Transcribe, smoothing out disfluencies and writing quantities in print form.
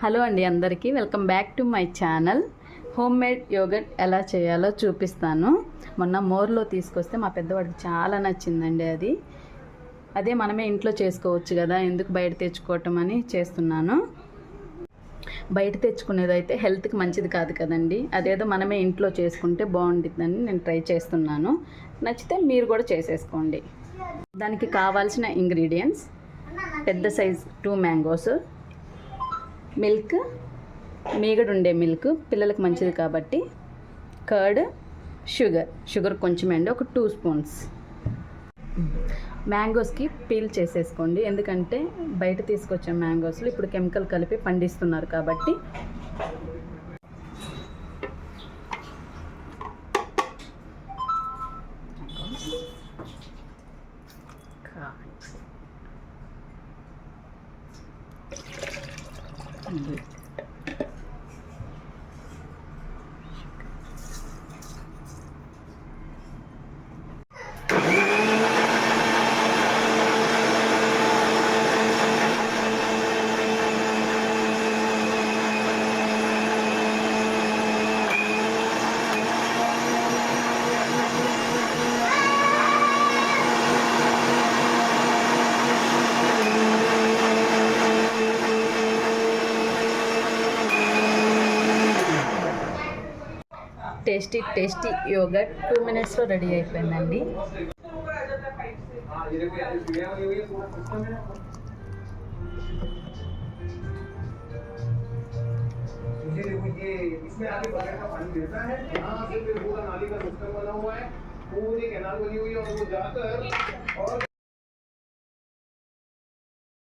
Hello అండి, అందరికీ welcome back to my channel. Home made yoghurt ఎలా చేయాలో చూపిస్తాను. మొన్న మోర్లో తీసుకొస్తే మా పెద్దవాడికి చాలా నచ్చిందండి. అదే మనమే ఇంట్లో చేసుకోవచ్చు కదా, ఎందుకు బయట తెచ్చుకోవటం అని చేస్తున్నాను. బయట తెచ్చుకునేదైతే హెల్త్కి మంచిది కాదు కదండి, అదేదో మనమే ఇంట్లో చేసుకుంటే బాగుంటుందని నేను ట్రై చేస్తున్నాను. నచ్చితే మీరు కూడా చేసేసుకోండి. దానికి కావాల్సిన ఇంగ్రీడియంట్స్: పెద్ద సైజ్ 2 మ్యాంగోస్, మిల్క్, మీగడ ఉండే మిల్క్ పిల్లలకు మంచిది కాబట్టి, కర్డ్, షుగర్ కొంచెం అండి, ఒక 2 స్పూన్స్. మ్యాంగోస్కి పీల్ చేసేసుకోండి, ఎందుకంటే బయట తీసుకొచ్చే మ్యాంగోస్లో ఇప్పుడు కెమికల్ కలిపి పండిస్తున్నారు కాబట్టి. టేస్టీ యోగర్ట్ 2 మినిట్స్లో రెడీ అయిపోయిందండి. इसमें आगे बगैर का पानी देता है, यहाँ से फिर पूरा नाली का सिस्टम बना हुआ है, पूरी कैनाल बनी हुई है और वो जाकर और